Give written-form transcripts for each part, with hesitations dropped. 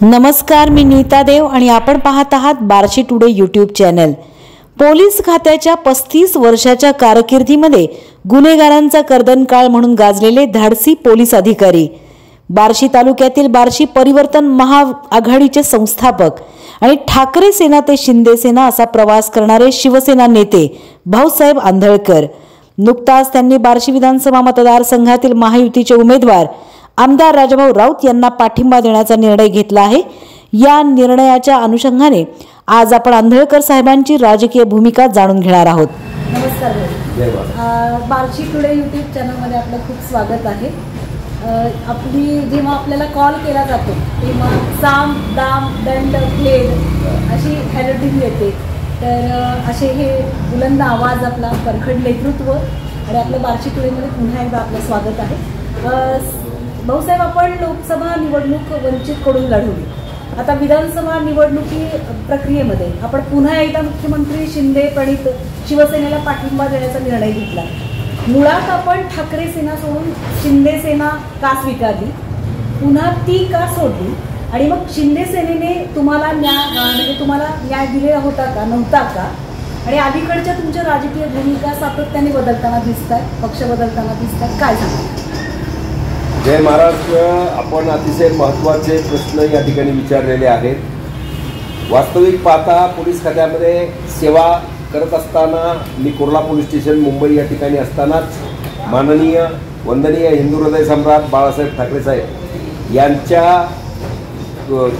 नमस्कार, मी नीता देव आणि आपण पाहत आहात Barshi today YouTube channel. Police खात्याच्या 35 वर्षाच्या कारकिर्दीमध्ये गुन्हेगारांचा कर्दनकाळ म्हणून गाजलेले धाडसी पोलीस अधिकारी, बार्शी तालुक्यातील बार्शी परिवर्तन महाआघाडीचे संस्थापक आणि ठाकरे सेना ते शिंदे सेना असा प्रवास करणारे शिवसेना नेते भाऊसाहेब आंधळकर। नुकताच त्यांनी बार्शी विधानसभा मतदारसंघातील महायुतीचे उमेदवार आमदार राजाभाऊ राऊत यांना पाठिंबा देण्याचा निर्णय घेतला आहे। या निर्णयाच्या अनुषंगाने आज आपण आंधळकर साहेबांची राजकीय भूमिका जाणून घेणार आहोत। नमस्कार, बार्शी टुडे यूट्यूब चॅनलमध्ये आपलं खूप स्वागत आहे। आपली जेव्हा आपल्याला कॉल केला जातो तेव्हा साम दाम दंड प्लेड अशी हेडलाईन येते, तर असे हे बुलंद आवाज, आपला परखड नेतृत्व आणि आपलं बार्शी टुडेमध्ये पुन्हा एकदा आपलं स्वागत आहे। भाऊसाहेब, आपण लोकसभा निवडणूक वंचितकडून लढवली, आता विधानसभा निवडणुकी प्रक्रियेमध्ये आपण पुन्हा एकदा मुख्यमंत्री शिंदे प्रणित शिवसेनेला पाठिंबा देण्याचा निर्णय घेतला। मुळात आपण ठाकरे सेना सोडून शिंदे सेना का स्वीकारली, पुन्हा ती का सोडली आणि मग शिंदे सेनेने तुम्हाला न्याय दिलेला होता का, नव्हता का? आणि अलीकडच्या तुमच्या राजकीय भूमिका सातत्याने बदलताना दिसतात, पक्ष बदलताना दिसतात, काय सांगा? जय महाराष्ट्र। आपण अतिशय महत्त्वाचे प्रश्न या ठिकाणी विचारलेले आहेत। वास्तविक पाहता पोलीस खात्यामध्ये सेवा करत असताना मी कुर्ला पोलीस स्टेशन मुंबई या ठिकाणी असतानाच माननीय वंदनीय हिंदू हृदय सम्राट बाळासाहेब ठाकरे साहेब यांच्या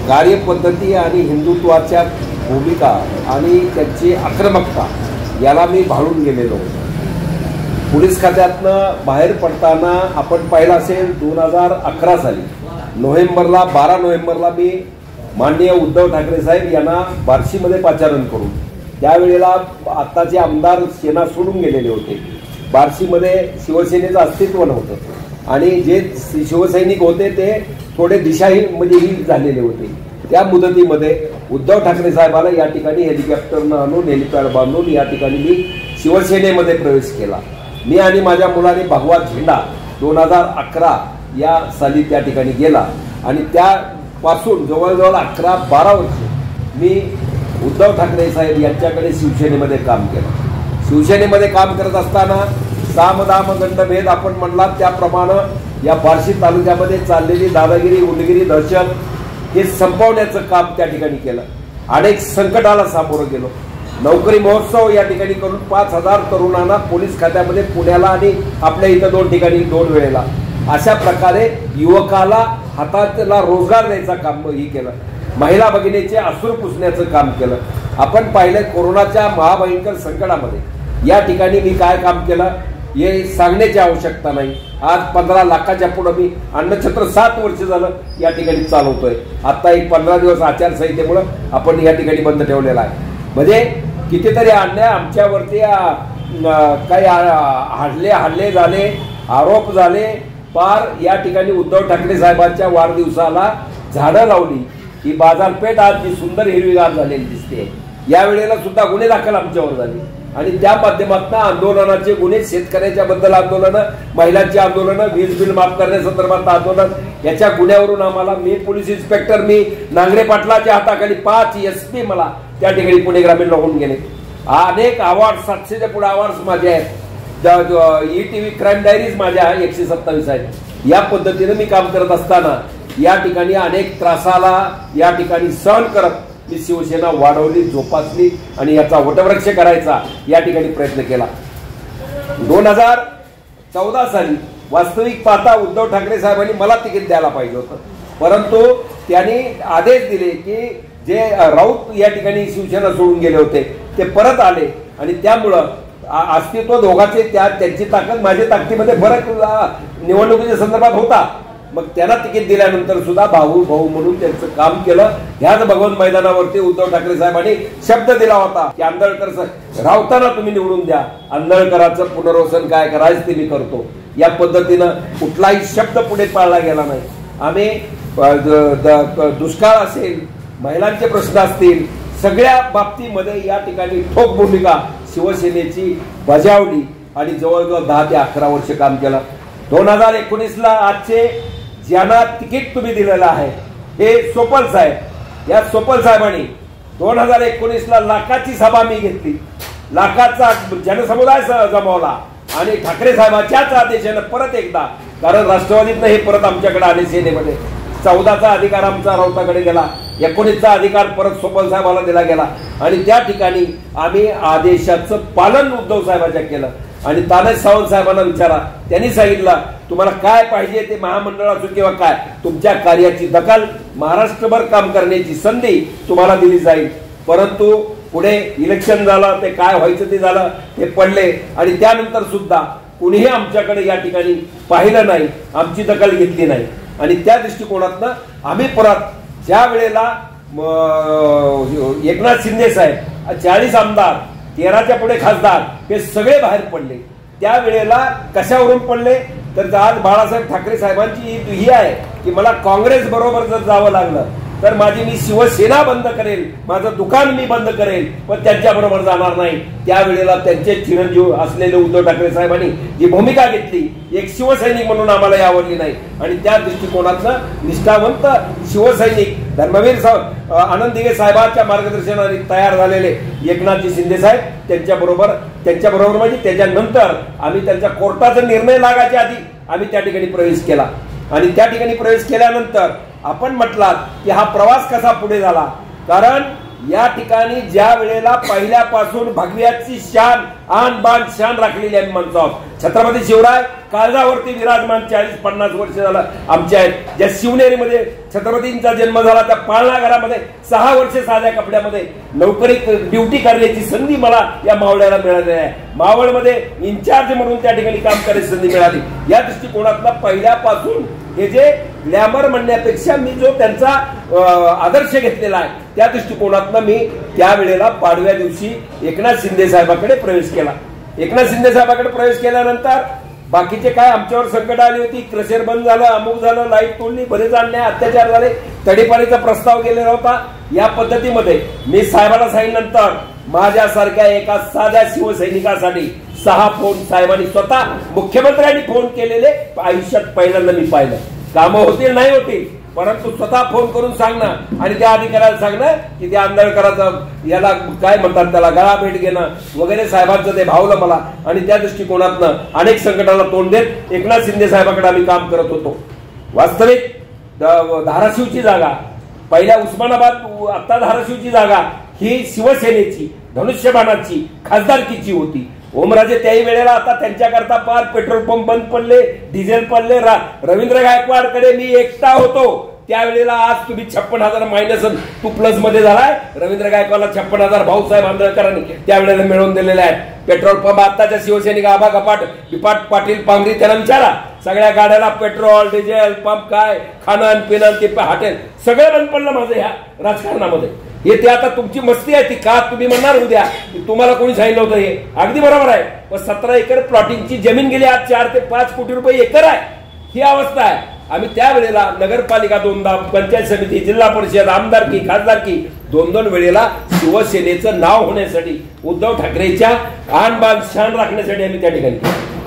कार्यपद्धती आणि हिंदुत्वाच्या भूमिका आणि त्यांची आक्रमकता याला मी भाळून गेलेलो होतो। पोलीस खात्यातनं बाहेर पडताना आपण पाहिलं असेल 2011 साली 12 नोव्हेंबरला मी माननीय उद्धव ठाकरे साहेब यांना बार्शीमध्ये पाचारण करून, त्यावेळेला आत्ताचे आमदार सेना सोडून गेलेले होते, बार्शीमध्ये शिवसेनेचं अस्तित्व नव्हतं आणि जे शिवसैनिक होते ते थोडे दिशाहीनमध्येही झालेले होते। त्या मुदतीमध्ये उद्धव ठाकरे साहेबाला या ठिकाणी हेलिकॉप्टरनं आणून, हेलिपॅड बांधून या ठिकाणी मी शिवसेनेमध्ये प्रवेश केला। मी आणि माझ्या मुलाने भगवा झेंडा 2011 या साली त्या ठिकाणी गेला आणि त्यापासून जवळजवळ 11-12 वर्ष मी उद्धव ठाकरे साहेब यांच्याकडे शिवसेनेमध्ये काम केलं। शिवसेनेमध्ये काम करत असताना सामदाम दंडभेद आपण म्हणला त्याप्रमाणे या बार्शी तालुक्यामध्ये चाललेली दादागिरी, गुंडगिरी, दहशत हे संपवण्याचं काम त्या ठिकाणी केलं। अनेक संकटाला सामोरं गेलो। नोकरी महोत्सव या ठिकाणी करून 5000 तरुणांना पोलीस खात्यामध्ये पुण्याला आणि आपल्या इथं 2 ठिकाणी 2 वेळेला अशा प्रकारे युवकाला हाताला रोजगार द्यायचं काम ही केलं। महिला भगिनीचे अश्रू पुसण्याचं काम केलं। आपण पाहिलं कोरोनाच्या महाभयंकर संकटामध्ये या ठिकाणी मी काय काम केलं हे सांगण्याची आवश्यकता नाही। आज 15 लाखाच्या पुढे मी अन्नछत्र 7 वर्ष झालं या ठिकाणी चालवतोय। आता एक 15 दिवस आचारसंहितेमुळे आपण या ठिकाणी बंद ठेवलेला आहे। म्हणजे कितीतरी अन्याय आमच्यावरती काही हल्ले झाले, आरोप झाले, पार या ठिकाणी उद्धव ठाकरे साहेबांच्या वाढदिवसाला झाडं लावली, ही बाजारपेठ आज जी सुंदर हिरवीगार झालेली दिसते। या वेळेला सुद्धा गुन्हे दाखल आमच्यावर झाले आणि त्या माध्यमातून आंदोलनाचे गुन्हे, शेतकऱ्याच्या बद्दल आंदोलन, महिलांची आंदोलन, वीज बिल माफ करण्यासंदर्भात आंदोलन, याच्या गुन्ह्यावरून आम्हाला, मी पोलीस इन्स्पेक्टर, मी नांगरे पाटलाच्या हाताखाली 5 SP मला त्या ठिकाणी पुणे ग्रामीणला होऊन गेले। अनेक अवॉर्ड, 700च्या पुढे अवॉर्ड्स माझे आहेत। ETV क्राईम डायरीज माझ्या 127 आहेत। या पद्धतीने मी काम करत असताना या ठिकाणी अनेक त्रासाला या ठिकाणी सहन करत मी शिवसेना वाढवली, जोपासली आणि याचा वटवृक्ष करायचा या ठिकाणी प्रयत्न केला। 2014 साली वास्तविक पाहता उद्धव ठाकरे साहेबांनी मला तिकीट द्यायला पाहिजे होतं, परंतु त्यांनी आदेश दिले की जे राऊत या ठिकाणी शिवसेना सोडून गेले होते ते परत आले आणि त्यामुळं अस्तित्व दोघांचे, त्यांची ताकद माझ्या ताकदीमध्ये फरक निवडणुकीच्या संदर्भात होता। मग त्यांना तिकीट दिल्यानंतर सुद्धा भाऊ म्हणून त्यांचं काम केलं। ह्याच भगवंत मैदानावरती उद्धव ठाकरे साहेबांनी शब्द दिला होता की आंधळकर राऊतांना तुम्ही निवडून द्या, आंधळकरांचं पुनर्वसन काय करायचं ते मी करतो। या पद्धतीनं कुठलाही शब्द पुढे पाळला गेला नाही। आम्ही दुष्काळ असेल, महिलांचे प्रश्न असतील, सगळ्या बाबतीमध्ये या ठिकाणी ठोक भूमिका शिवसेनेची बजावली आणि जवळजवळ 10 ते 11 वर्ष काम केलं। 2019ला आजचे ज्यांना तिकीट तुम्ही दिलेलं आहे हे सोपल साहेब, या सोपल साहेबांनी 2019ला लाखाची सभा मी घेतली, लाखाचा जनसमुदाय जमवला आणि ठाकरे साहेबांच्याच आदेशानं परत एकदा, कारण राष्ट्रवादीतनं हे परत आमच्याकडे आले सेनेमध्ये, 14चा अधिकार आमचा राऊताकडे गेला, 19चा अधिकार परत सोपल साहेबाला दिला गेला आणि त्या ठिकाणी आम्ही आदेशाचं पालन उद्धव साहेबांच्या केलं. आणि तानाजी सावंत साहेबांना विचारा, त्यांनी सांगितलं तुम्हाला काय पाहिजे ते महामंडळ असो किंवा काय, तुमच्या कार्याची दखल महाराष्ट्रभर काम करण्याची संधी तुम्हाला दिली जाईल. परंतु पुढे इलेक्शन झालं, ते काय व्हायचं ते झालं, ते पडले आणि त्यानंतर सुद्धा कुणीही आमच्याकडे या ठिकाणी पाहिलं नाही, आमची दखल घेतली नाही. आणि त्या दृष्टिकोनातनं आम्ही परत ज्या वेळेला एकनाथ शिंदे साहेब 40 आमदार 13च्या पुढे खासदार हे सगळे बाहेर पडले, त्यावेळेला कशावरून पडले तर आज बाळासाहेब ठाकरे साहेबांची ही आहे की मला काँग्रेस बरोबर जर जावं लागलं तर माझी मी शिवसेना बंद करेल, माझं दुकान मी बंद करेल, पण त्यांच्याबरोबर जाणार नाही. त्यावेळेला त्यांचे चिरंजीव असलेले उद्धव ठाकरे साहेबांनी जी भूमिका घेतली, एक शिवसैनिक म्हणून आम्हाला आवडली नाही आणि त्या दृष्टिकोनातनं निष्ठावंत शिवसैनिक धर्मवीर साहेब आनंद दिघे साहेबांच्या मार्गदर्शनाने तयार झालेले एकनाथजी शिंदे साहेब त्यांच्याबरोबर म्हणजे त्याच्यानंतर आम्ही त्यांच्या कोर्टाचा निर्णय लागायच्या आधी आम्ही त्या ठिकाणी प्रवेश केला आणि त्या ठिकाणी प्रवेश केल्यानंतर आपण म्हटलात की हा प्रवास कसा पुढे झाला, कारण या ठिकाणी ज्या वेळेला पहिल्यापासून भगव्याची शान आन बान शान राखलेली आहे माणसं आहोत. छत्रपती शिवराय काळजावरती विराजमान 40-50 वर्ष झालं आमच्या आहेत. ज्या शिवनेरीमध्ये छत्रपतींचा जन्म झाला त्या पाळणा घरामध्ये 6 वर्ष साध्या कपड्यामध्ये नोकरी ड्युटी करण्याची संधी मला या मावळ्याला मिळाली आहे. मावळमध्ये इन्चार्ज म्हणून त्या ठिकाणी काम करायची संधी मिळाली. या दृष्टिकोनातला पहिल्यापासून हे जे ग्लॅमर म्हणण्यापेक्षा मी जो त्यांचा आदर्श घेतलेला आहे त्या दृष्टिकोनातनं मी त्यावेळेला पाडव्या दिवशी एकनाथ शिंदे साहेबांकडे प्रवेश केला. एकनाथ शिंदे साहेबांकडे प्रवेश केल्यानंतर बाकीचे काय आमच्यावर संकट आली होती, क्रशर बंद झालं, अमुक झालं, लाईट तोडली, बरेच अन्याय अत्याचार झाले, तडीपारीचा प्रस्ताव गेलेला होता. या पद्धतीमध्ये मी साहेबांना सांगितल्यानंतर माझ्यासारख्या एका साध्या शिवसैनिकासाठी 6 फोन साहेबांनी स्वतः मुख्यमंत्र्यांनी फोन केलेले आयुष्यात पहिल्यांदा मी पाहिलं. कामं होतील नाही होतील परंतु स्वतः फोन करून सांगणं आणि त्या अधिकाऱ्याला सांगणं की त्या आंदोलकराचं याला काय म्हणतात त्याला गळा भेट घेणं वगैरे साहेबांचं ते भावलं मला. आणि त्या दृष्टिकोनातनं अनेक संकटाला तोंड देत एकनाथ शिंदे साहेबांकडे आम्ही काम करत होतो. वास्तविक धाराशिवची जागा पहिल्या उस्मानाबाद आता धाराशिवची जागा ही शिवसेनेची धनुष्यबाणाची खासदारकीची होती. ओमराजे त्याही वेळेला आता त्यांच्याकरता पार पेट्रोल पंप बंद पडले, डिझेल पडले. रवींद्र गायकवाडकडे मी एकटा होतो त्यावेळेला. आज तुम्ही 56,000 मायनस तू प्लस मध्ये झालाय. रवींद्र गायकवाडला 56,000 भाऊसाहेब आंदळकरांनी त्यावेळेला मिळवून दिलेले आहेत. पेट्रोल पंप आताच्या शिवसैनिक आबा कपाट विपाट पाटील पांगरी त्यांना विचारा, सगळ्या गाड्याला पेट्रोल डिझेल पंप काय खाणं पिणं ते हॉटेल सगळं बंद पडलं माझं ह्या राजकारणामध्ये. हे ते आता तुमची मस्ती आहे ती का तुम्ही म्हणणार उद्या तुम्हाला कोणी सांगितलं होतं हे अगदी बरोबर आहे. पण 17 एकर प्लॉटिंगची जमीन गेली आज 4 ते 5 कोटी रुपये एकर आहे. ही अवस्था आहे. आम्ही त्यावेळेला नगरपालिका 2दा, पंचायत समिती, जिल्हा परिषद, आमदारकी, खासदारकी 2-2 वेळेला शिवसेनेचं नाव होण्यासाठी उद्धव ठाकरेच्या आन बान शान राखण्यासाठी आम्ही त्या ठिकाणी.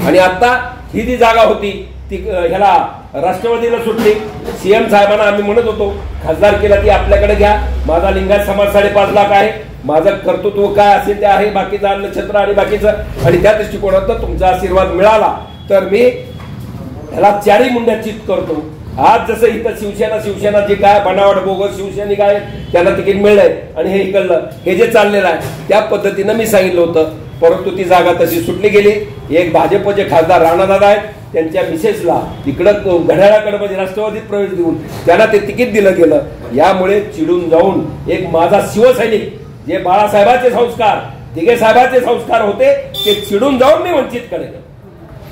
आणि आता ही जी जागा होती ती ह्याला राष्ट्रवादीला सुटली. सीएम साहेबांना आम्ही म्हणत होतो खासदारकीला ती आपल्याकडे घ्या. माझा लिंगायत समाज 5.5 लाख आहे. माझं कर्तृत्व काय असेल ते आहे, बाकीचं अन्नछत्र आणि बाकीचं. आणि त्या दृष्टिकोनातून तुमचा आशीर्वाद मिळाला तर मी ह्याला 4ही मुंड्या चित करतो. आज जसं इथं शिवसेना जे काय बनावट बोगस शिवसैनिक आहेत त्यांना तिकीट मिळलंय आणि हे इकडलं हे जे चाललेलं आहे त्या पद्धतीनं मी सांगितलं होतं. परंतु ती जागा तशी सुटली गेली. एक भाजपचे खासदार राणादादा आहेत त्यांच्या मिसेसला तिकडं घड्याळाकडे म्हणजे राष्ट्रवादीत प्रवेश देऊन त्यांना ते तिकीट दिलं गेलं. यामुळे चिडून जाऊन एक माझा शिवसैनिक जे बाळासाहेबांचे संस्कार दिघे साहेबांचे संस्कार होते ते चिडून जाऊन मी वंचित करेन.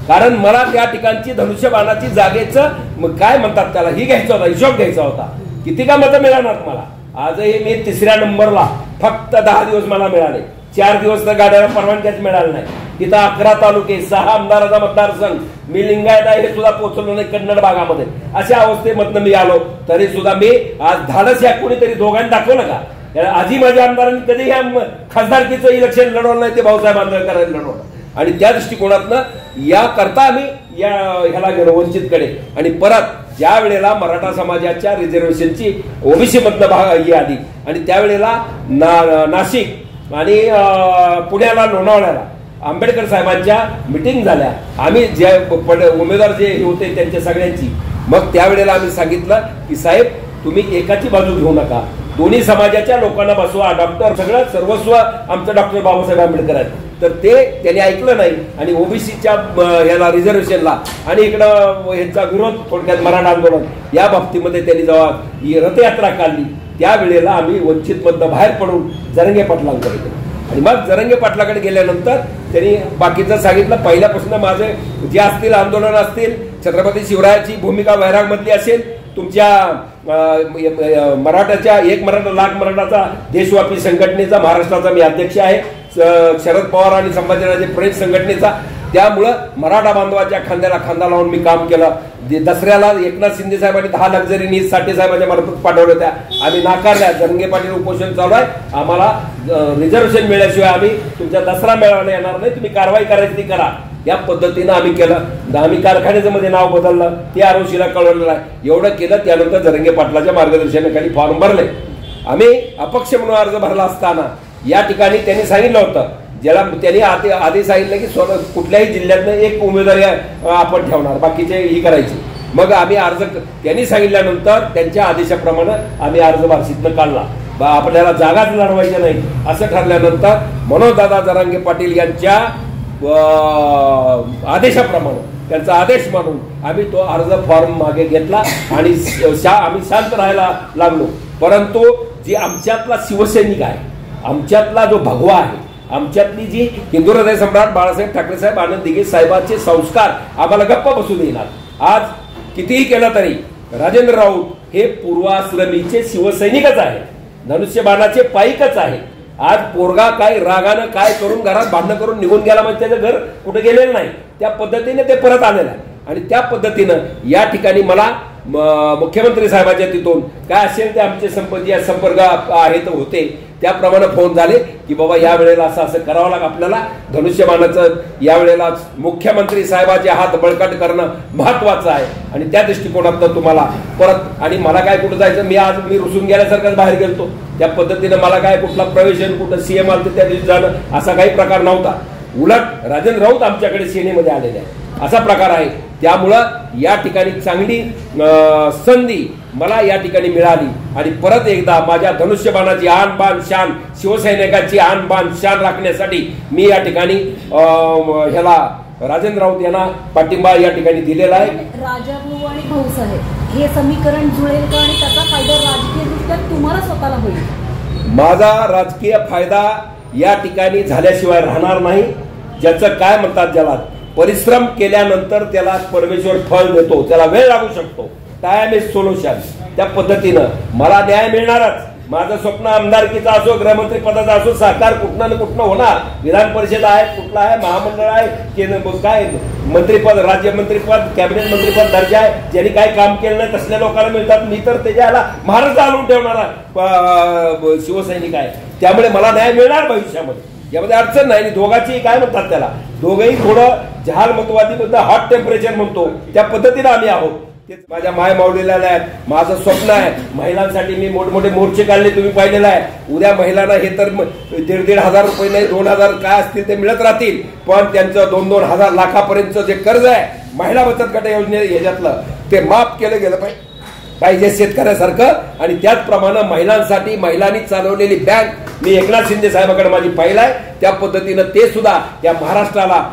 कारण मला त्या ठिकाणची धनुष्यबाणाची जागेचं काय म्हणतात त्याला ही घ्यायचा होता, हिशोब घ्यायचा होता. किती का मतं मिळणार मला. आजही मी 3ऱ्या नंबरला फक्त 10 दिवस मला मिळाले. 4 दिवस तर गाड्याला परवानग्याच मिळालं नाही. तिथं 11 तालुके 6 आमदाराचा मतदारसंघ मी लिंगायत आहे हे सुद्धा पोहोचलो नाही कन्नड भागामध्ये. अशा अवस्थेमधनं मी आलो तरी सुद्धा मी आज धाडस या कोणीतरी दोघांनी दाखवलं का. आजी माझ्या आमदारांनी कधी ह्या खासदारकीचं इलेक्शन लढवलं नाही, ते भाऊसाहेब आंदोलकरांनी लढवलं. आणि त्या दृष्टिकोनातनं याकरता आम्ही या ह्याला गेलो वंचितकडे, आणि परत ज्या वेळेला मराठा समाजाच्या रिझर्वेशनची ओबीसी मधनं ही आली आणि त्यावेळेला नाशिक आणि पुण्याला लोणावळ्याला आंबेडकर साहेबांच्या मिटिंग झाल्या, आम्ही जे उमेदवार जे होते त्यांच्या सगळ्यांची, मग त्यावेळेला आम्ही सांगितलं की साहेब तुम्ही एकाची बाजू घेऊ नका, दोन्ही समाजाच्या लोकांना बसवा, डॉक्टर सगळं सर्वस्व आमचं डॉक्टर बाबासाहेब आंबेडकर आहेत. तर ते त्यांनी ऐकलं नाही आणि ओबीसीच्या याला रिझर्वेशनला आणि इकडं यांचा विरोध, थोडक्यात मराठा आंदोलन या बाबतीमध्ये त्यांनी जेव्हा ही रथयात्रा काढली त्यावेळेला आम्ही वंचित मधनं बाहेर पडून जरंगे पाटलांकडे गेलो. आणि मग जरंगे पाटलाकडे गेल्यानंतर त्यांनी बाकीचं सांगितलं, पहिल्यापासून माझे जे असतील आंदोलन असतील, छत्रपती शिवरायाची भूमिका वैरागमधली असेल, तुमच्या मराठाच्या एक मराठा लाख मराठाचा देशव्यापी संघटनेचा महाराष्ट्राचा मी अध्यक्ष आहे, शरद पवार आणि संभाजीराजे प्रेस संघटनेचा, त्यामुळं मराठा बांधवाच्या खांद्याला खांदा लावून मी काम केलं. दसऱ्याला एकनाथ शिंदे साहेबांनी 10 लक्झरी नीज साठे साहेबांच्या मार्फत पाठवल्या होत्या, आम्ही नाकारल्या. जरंगे पाटील उपोषण चालू आहे, आम्हाला रिझर्वेशन मिळाल्याशिवाय आम्ही तुमच्या दसरा मेळाव्याला येणार नाही, तुम्ही कारवाई करायची ती करा. या पद्धतीनं आम्ही केलं. आम्ही कारखान्याचं मध्ये नाव बदललं, ते आरोशीला कळवलेलं आहे. एवढं केलं. त्यानंतर जरंगे पाटलाच्या मार्गदर्शनाखाली फॉर्म भरले. आम्ही अपक्ष म्हणून अर्ज भरला असताना या ठिकाणी त्यांनी सांगितलं होतं, ज्याला त्यांनी आधी सांगितलं की कुठल्याही जिल्ह्यातनं एक उमेदवारी आपण ठेवणार, बाकीचे ही करायची. मग आम्ही अर्ज त्यांनी सांगितल्यानंतर त्यांच्या आदेशाप्रमाणे आम्ही अर्ज वार्षिकनं काढला. आपल्याला जागाच लढवायच्या नाही असं ठरल्यानंतर मनोजदादा जरांगे पाटील यांच्या आदेशाप्रमाणे, त्यांचा आदेश मानून आम्ही तो अर्ज फॉर्म मागे घेतला आणि आम्ही शांत राहायला लागलो. परंतु जी आमच्यातला शिवसैनिक आहे, आमच्यातला जो भगवा आहे, आमच्यातली जी हिंदू हृदय सम्राट बाळासाहेब ठाकरे साहेब, आनंद दिघे साहेबांचे संस्कार आम्हाला गप्प बसू देणार. आज कितीही केलं तरी राजेंद्र राऊत हे पूर्वाश्रमीचे शिवसैनिकच आहे, धनुष्यबाणाचे पाईकच आहे. आज पोरगा काय रागानं काय करून घरात भांडणं करून निघून गेला म्हणजे त्याचं घर कुठे गेलेलं नाही, त्या पद्धतीने ते परत आलेलं आहे. आणि त्या पद्धतीनं या ठिकाणी मला मुख्यमंत्री साहेबांच्या तिथून काय असेल ते आमचे संपर्क आहेत होते, त्याप्रमाणे फोन झाले की बाबा या वेळेला असं करावं लागेल आपल्याला, धनुष्यबाणाचं यावेळेला मुख्यमंत्री साहेबाचे हात बळकट करणं महत्वाचं आहे. आणि त्या दृष्टिकोनातून तुम्हाला परत, आणि मला काय कुठं जायचं, मी रुसून गेल्यासारखंच बाहेर गेलतो, त्या पद्धतीनं मला काय कुठला प्रवेश, कुठं सीएम आलं त्या दिवशी जाणं असा काही प्रकार नव्हता. उलट राजेंद्र राऊत आमच्याकडे सेनेमध्ये आलेले आहे असा प्रकार आहे. त्यामुळं या ठिकाणी चांगली संधी मला या ठिकाणी मिळाली आणि परत एकदा माझ्या धनुष्यबाणाची आन बाण शान, शिवसैनिकाची आन बाण शान राखण्यासाठी मी या ठिकाणी ह्याला राजेंद्र राऊत यांना पाठिंबा या ठिकाणी दिलेला आहे. राजाभाऊ आणि भाऊसाहेब हे समीकरण जुळेल का आणि त्याचा फायदा राजकीयदृष्ट्या तुम्हाला स्वतःला होईल? माझा राजकीय फायदा या ठिकाणी झाल्याशिवाय राहणार नाही. ज्याचं काय म्हणतात, ज्याला परिश्रम केल्यानंतर त्याला परमेश्वर फळ देतो, त्याला वेळ लागू शकतो, टाइम इज सोल्युशन. त्या पद्धतीनं मला न्याय मिळणारच. माझं स्वप्न आमदारकीचा असो, गृहमंत्री पदाचा असो, सरकार कुठनं ना कुठनं होणार. विधान परिषद आहे, कुठला आहे, महामंडळ आहे, काय मंत्रीपद, राज्यमंत्रीपद, कॅबिनेट मंत्रीपद दर्जा आहे. ज्यांनी काय काम केलं नाही तसल्या लोकांना मिळतात. मी तर त्याच्याला महाराष्ट्र आणून ठेवणारा शिवसैनिक आहे, त्यामुळे मला न्याय मिळणार भविष्यामध्ये, यामध्ये अडचण नाही. दोघांची काय म्हणतात त्याला, दोघंही थोडं जहाल मतवादी म्हणतो, हॉट टेम्परेचर म्हणतो, त्या पद्धतीने आम्ही आहोत. तेच माझ्या माय मावलेल्या आहेत. माझं स्वप्न आहे महिलांसाठी मी मोठमोठे मोर्चे काढले, तुम्ही पाहिलेलं आहे. उद्या महिलांना हे तर 1,500 रुपये नाही, 2,000 काय असतील ते मिळत राहतील, पण त्यांचं 2-2 हजार लाखापर्यंतचं जे कर्ज आहे महिला बचत गट योजने ह्याच्यातलं ते माफ केलं गेलं पाहिजे शेतकऱ्यासारखं. आणि त्याचप्रमाणे महिलांसाठी महिलांनी चालवलेली बँक मी एकनाथ शिंदे साहेबांकडे माझी फाईल आहे, त्या पद्धतीनं ते सुद्धा या महाराष्ट्राला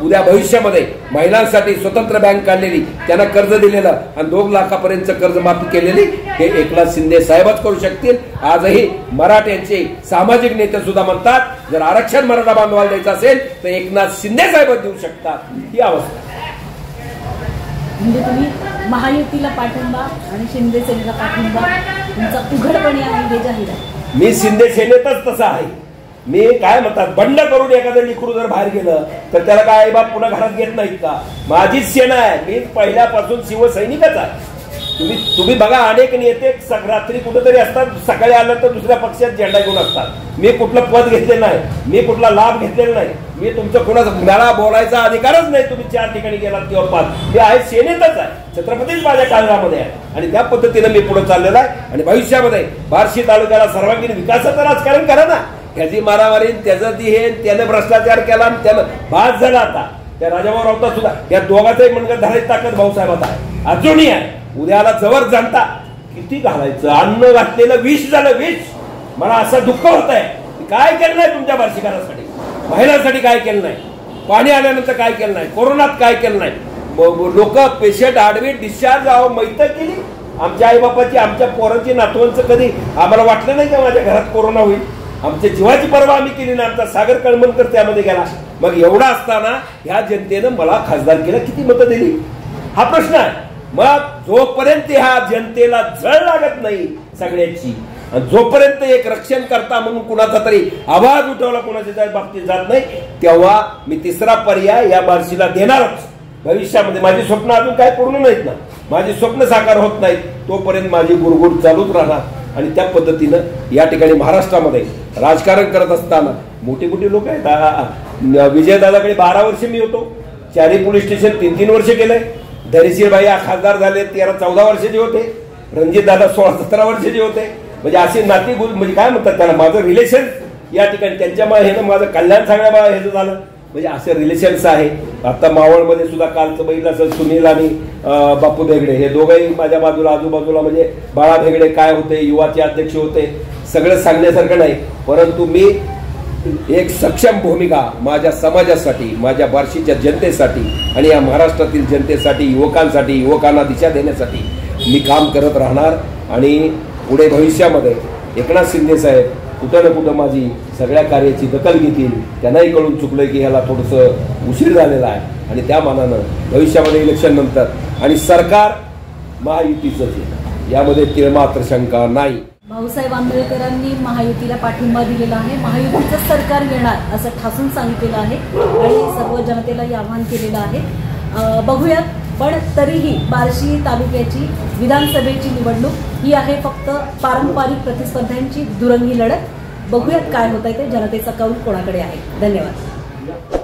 उद्या भविष्यामध्ये महिलांसाठी स्वतंत्र बँक काढलेली, त्यांना कर्ज दिलेलं आणि 2 लाखापर्यंत कर्ज माफी केलेली हे एकनाथ शिंदे साहेबच करू शकतील. आजही मराठ्यांचे सामाजिक नेते सुद्धा म्हणतात, जर आरक्षण मराठा बांधवाला द्यायचं असेल तर एकनाथ शिंदे साहेबच देऊ शकतात. ही अवस्था म्हणजे तुम्ही महायुतीला पाठिंबा आणि शिंदे सेनेला पाठिंबा तुमचा उघडपणे आहे हे जाहीर आहे. मी शिंदे सेनेतच तसा आहे. मी काय म्हणतात, बंड करून एखादं लिखरू जर बाहेर गेलं तर त्याला काय बाप पुन्हा घरात घेत नाहीत का? माझीच सेना आहे, मी पहिल्यापासून शिवसैनिकच आहे. तुम्ही बघा, अनेक नेते रात्री कुठेतरी असतात, सकाळी आलं तर दुसऱ्या पक्षात झेंडा घेऊन असतात. मी कुठलं पद घेतलेलं नाही, मी कुठला लाभ घेतलेला नाही, मी तुमचं कोणाचं मला बोलायचा अधिकारच नाही. तुम्ही 4 ठिकाणी गेलात किंवा 5, मी आहे सेनेतच आहे, छत्रपतीच माझ्या काळामध्ये आहे आणि त्या पद्धतीनं मी पुढे चाललेलो आहे. आणि भविष्यामध्ये बार्शी तालुक्याला सर्वांगीण विकासाचं राजकारण करा ना. ह्याची मारामारी, त्याचं ती हे, त्याने भ्रष्टाचार केला आणि त्यानं बाद झाला. आता त्या राजाभाऊ राऊतात सुद्धा या दोघांचाही मनगट धरायची ताकद भाऊसाहेबात आहे, अजूनही आहे. उद्याला जवळ जनता किती घालायचं, अन्न घातलेलं विष झालं, विष. मला असं दुःख होत आहे, काय केलं नाही तुमच्या बार्शीकरांसाठी, महिलांसाठी काय केलं नाही, पाणी आल्यानंतर काय केलं नाही, कोरोनात काय केलं नाही. लोक पेशंट ऍडमिट डिस्चार्ज व्हावं मैत केली. आमच्या आईबापाची, आमच्या पोरांची, नातवांचं कधी आम्हाला वाटलं नाही का माझ्या घरात कोरोना होईल. आमच्या जीवाची पर्वा आम्ही केली नाही. आमचा सागर कळमणकर त्यामध्ये गेला. मग एवढा असताना ह्या जनतेनं मला खासदार केलं, किती मतं दिली हा प्रश्न आहे. मग जोपर्यंत ह्या जनतेला झळ लागत नाही सगळ्यांची, जोपर्यंत एक रक्षण करता म्हणून कुणाचा तरी आवाज उठवला कुणाच्या बाबतीत जात नाही, तेव्हा मी तिसरा पर्याय या बार्शीला देणारच. भविष्यामध्ये माझी स्वप्न अजून काय पूर्ण नाहीत ना, माझी स्वप्न साकार होत नाहीत तोपर्यंत माझी गुरगुर चालूच राहणार. आणि त्या पद्धतीनं या ठिकाणी महाराष्ट्रामध्ये राजकारण करत असताना मोठी मोठी लोक आहेत. विजयदादाकडे 12 वर्ष मी होतो, 4 पोलीस स्टेशन 3-3 वर्ष केलंय. धैर्यशीलभाई खासदार झाले 13-14 वर्षाचे होते, रणजित दादा 16-17 वर्षाचे होते. म्हणजे असे नाती म्हणजे काय म्हणतात त्याला, माझं रिलेशन या ठिकाणी त्यांच्यामुळे हे माझं कल्याण सगळ्या ह्याचं झालं. म्हणजे असे रिलेशन्स आहे. आता मावळमध्ये सुद्धा कालचं बघितलं असं, सुनील आणि बापू भेगडे हे दोघंही माझ्या बाजूला आजूबाजूला, म्हणजे बाळा भेगडे काय होते, युवाचे अध्यक्ष होते. सगळं सांगण्यासारखं नाही, परंतु मी एक सक्षम भूमिका माझ्या समाजासाठी, माझ्या बार्शीच्या जनतेसाठी आणि या महाराष्ट्रातील जनतेसाठी, युवकांसाठी, युवकांना दिशा देण्यासाठी मी काम करत राहणार. आणि पुढे भविष्यामध्ये एकनाथ शिंदे साहेब कुठं ना कुठं माझी सगळ्या कार्याची दखल घेतील. त्यांनाही कळून चुकलंय की ह्याला थोडंसं उशीर झालेला आहे आणि त्या मानानं भविष्यामध्ये इलेक्शन नंतर आणि सरकार महायुतीचंच आहे, यामध्ये तिळमात्र शंका नाही. भाऊसाहेब आंबेडकरांनी महायुतीला पाठिंबा दिलेला आहे, महायुतीचं सरकार येणार असं ठासून सांगितलेलं आहे आणि सर्व जनतेलाही आवाहन केलेलं आहे. बघूयात. पण तरीही बार्शी तालुक्याची विधानसभेची निवडणूक ही आहे फक्त पारंपरिक प्रतिस्पर्ध्यांची दुरंगी लढत. बघूयात काय होत आहे ते, जनतेचा कौल कोणाकडे आहे. धन्यवाद.